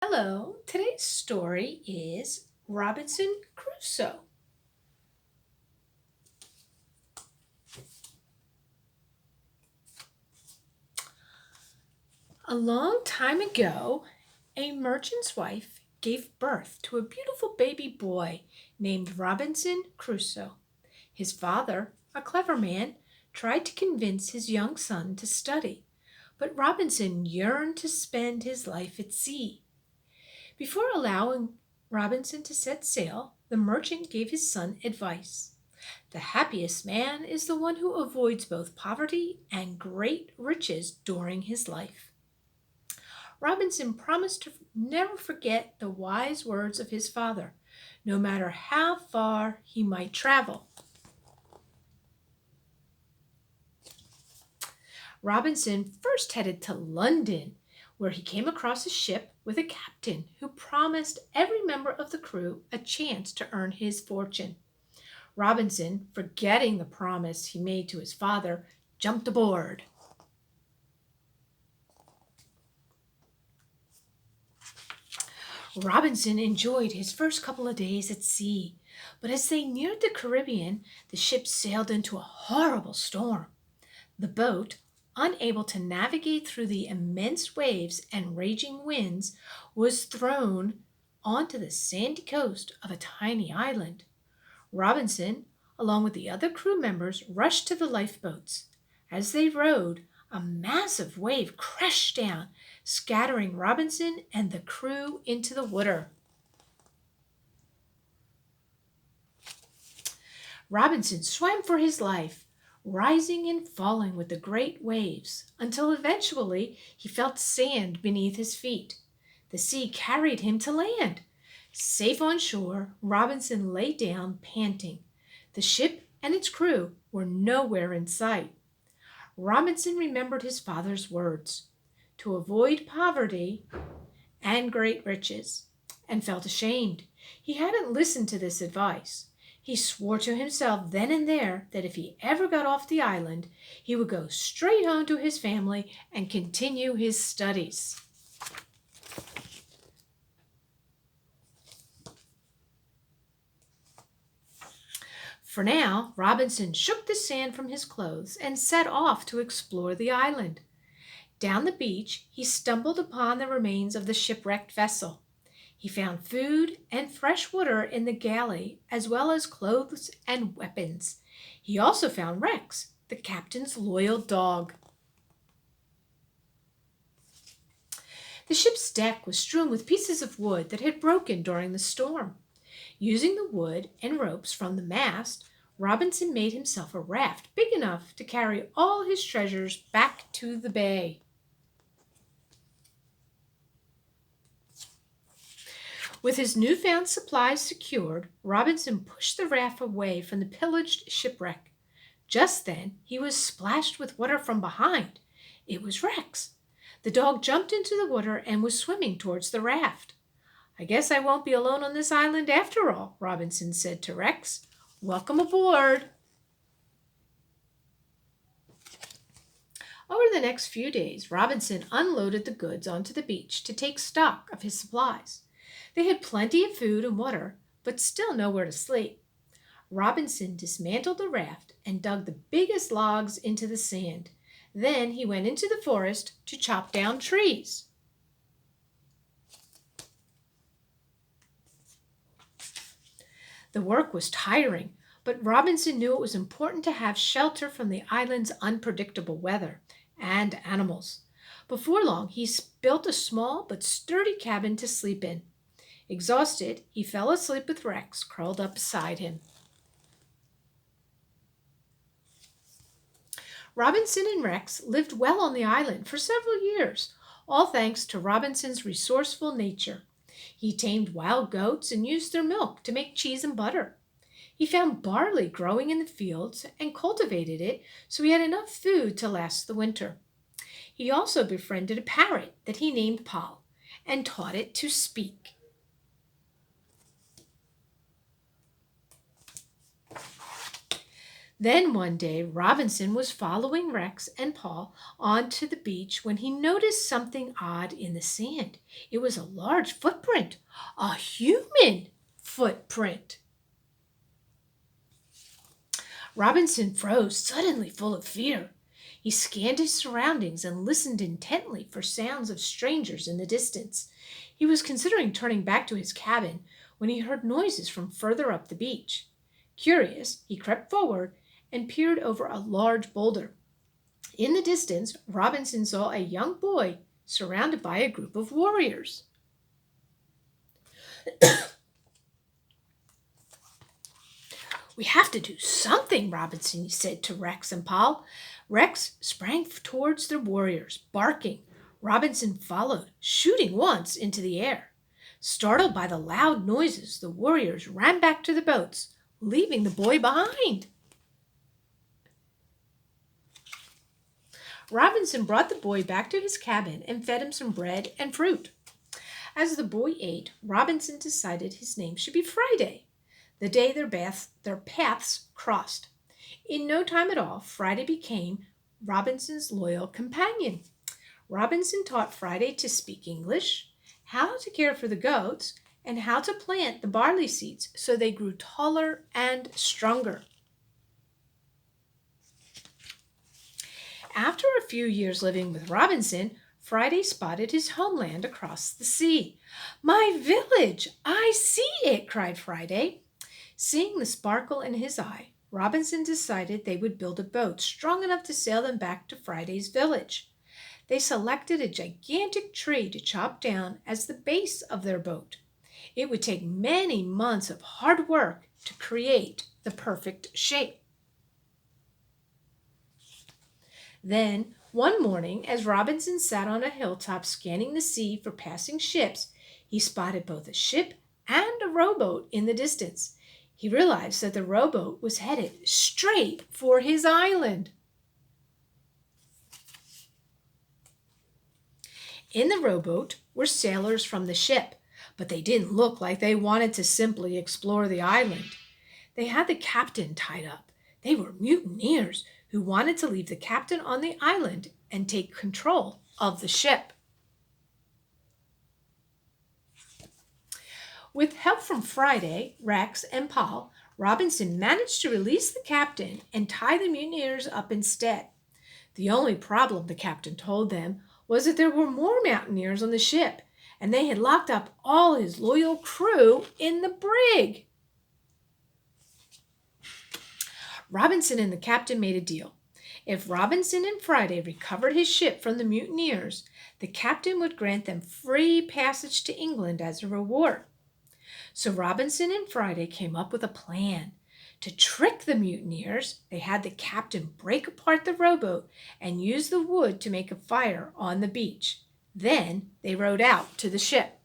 Hello, today's story is Robinson Crusoe. A long time ago, a merchant's wife gave birth to a beautiful baby boy named Robinson Crusoe. His father, a clever man, tried to convince his young son to study, but Robinson yearned to spend his life at sea. Before allowing Robinson to set sail, the merchant gave his son advice. The happiest man is the one who avoids both poverty and great riches during his life. Robinson promised to never forget the wise words of his father, no matter how far he might travel. Robinson first headed to London, where he came across a ship with a captain who promised every member of the crew a chance to earn his fortune. Robinson, forgetting the promise he made to his father, jumped aboard. Robinson enjoyed his first couple of days at sea, but as they neared the Caribbean, the ship sailed into a horrible storm. The boat, unable to navigate through the immense waves and raging winds, was thrown onto the sandy coast of a tiny island. Robinson, along with the other crew members, rushed to the lifeboats. As they rowed, a massive wave crashed down, scattering Robinson and the crew into the water. Robinson swam for his life, rising and falling with the great waves, until eventually he felt sand beneath his feet. The sea carried him to land. Safe on shore, Robinson lay down, panting. The ship and its crew were nowhere in sight. Robinson remembered his father's words to avoid poverty and great riches, and felt ashamed. He hadn't listened to this advice. He swore to himself then and there that if he ever got off the island, he would go straight home to his family and continue his studies. For now, Robinson shook the sand from his clothes and set off to explore the island. Down the beach, he stumbled upon the remains of the shipwrecked vessel. He found food and fresh water in the galley, as well as clothes and weapons. He also found Rex, the captain's loyal dog. The ship's deck was strewn with pieces of wood that had broken during the storm. Using the wood and ropes from the mast, Robinson made himself a raft big enough to carry all his treasures back to the bay. With his newfound supplies secured, Robinson pushed the raft away from the pillaged shipwreck. Just then, he was splashed with water from behind. It was Rex. The dog jumped into the water and was swimming towards the raft. "I guess I won't be alone on this island after all," Robinson said to Rex. "Welcome aboard." Over the next few days, Robinson unloaded the goods onto the beach to take stock of his supplies. They had plenty of food and water, but still nowhere to sleep. Robinson dismantled the raft and dug the biggest logs into the sand. Then he went into the forest to chop down trees. The work was tiring, but Robinson knew it was important to have shelter from the island's unpredictable weather and animals. Before long, he built a small but sturdy cabin to sleep in. Exhausted, he fell asleep with Rex curled up beside him. Robinson and Rex lived well on the island for several years, all thanks to Robinson's resourceful nature. He tamed wild goats and used their milk to make cheese and butter. He found barley growing in the fields and cultivated it so he had enough food to last the winter. He also befriended a parrot that he named Poll and taught it to speak. Then one day, Robinson was following Rex and Paul onto the beach when he noticed something odd in the sand. It was a large footprint, a human footprint. Robinson froze, suddenly full of fear. He scanned his surroundings and listened intently for sounds of strangers in the distance. He was considering turning back to his cabin when he heard noises from further up the beach. Curious, he crept forward and peered over a large boulder. In the distance, Robinson saw a young boy surrounded by a group of warriors. We have to do something, Robinson said to Rex and Paul. Rex sprang towards the warriors, barking. Robinson followed, shooting once into the air. Startled by the loud noises, the warriors ran back to the boats, leaving the boy behind. Robinson brought the boy back to his cabin and fed him some bread and fruit. As the boy ate, Robinson decided his name should be Friday, the day their paths crossed. In no time at all, Friday became Robinson's loyal companion. Robinson taught Friday to speak English, how to care for the goats, and how to plant the barley seeds so they grew taller and stronger. After a few years living with Robinson, Friday spotted his homeland across the sea. "My village! I see it!" cried Friday. Seeing the sparkle in his eye, Robinson decided they would build a boat strong enough to sail them back to Friday's village. They selected a gigantic tree to chop down as the base of their boat. It would take many months of hard work to create the perfect shape. Then, one morning, as Robinson sat on a hilltop scanning the sea for passing ships, he spotted both a ship and a rowboat in the distance. He realized that the rowboat was headed straight for his island. In the rowboat were sailors from the ship, but they didn't look like they wanted to simply explore the island. They had the captain tied up. They were mutineers who wanted to leave the captain on the island and take control of the ship. With help from Friday, Rex, and Paul, Robinson managed to release the captain and tie the mutineers up instead. The only problem, the captain told them, was that there were more mutineers on the ship, and they had locked up all his loyal crew in the brig. Robinson and the captain made a deal. If Robinson and Friday recovered his ship from the mutineers, the captain would grant them free passage to England as a reward. So Robinson and Friday came up with a plan. To trick the mutineers, they had the captain break apart the rowboat and use the wood to make a fire on the beach. Then they rowed out to the ship.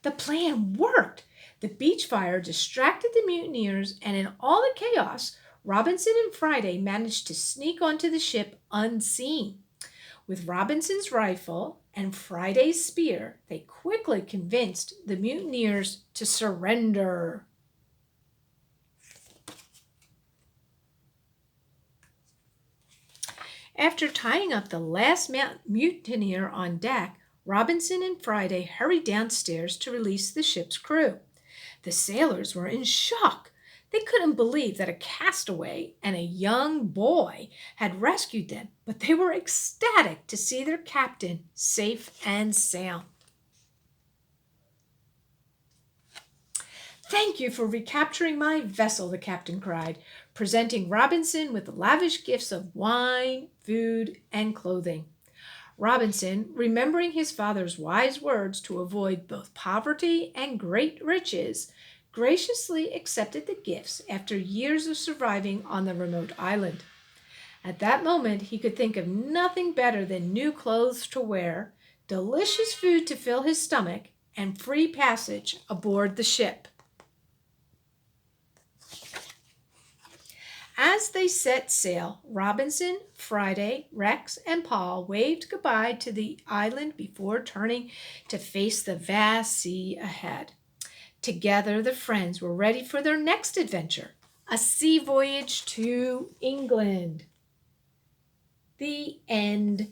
The plan worked. The beach fire distracted the mutineers, and in all the chaos, Robinson and Friday managed to sneak onto the ship unseen. With Robinson's rifle and Friday's spear, they quickly convinced the mutineers to surrender. After tying up the last mutineer on deck, Robinson and Friday hurried downstairs to release the ship's crew. The sailors were in shock. They couldn't believe that a castaway and a young boy had rescued them, but they were ecstatic to see their captain safe and sound. "Thank you for recapturing my vessel," the captain cried, presenting Robinson with lavish gifts of wine, food, and clothing. Robinson, remembering his father's wise words to avoid both poverty and great riches, graciously accepted the gifts after years of surviving on the remote island. At that moment, he could think of nothing better than new clothes to wear, delicious food to fill his stomach, and free passage aboard the ship. As they set sail, Robinson, Friday, Rex, and Paul waved goodbye to the island before turning to face the vast sea ahead. Together, the friends were ready for their next adventure, a sea voyage to England. The end.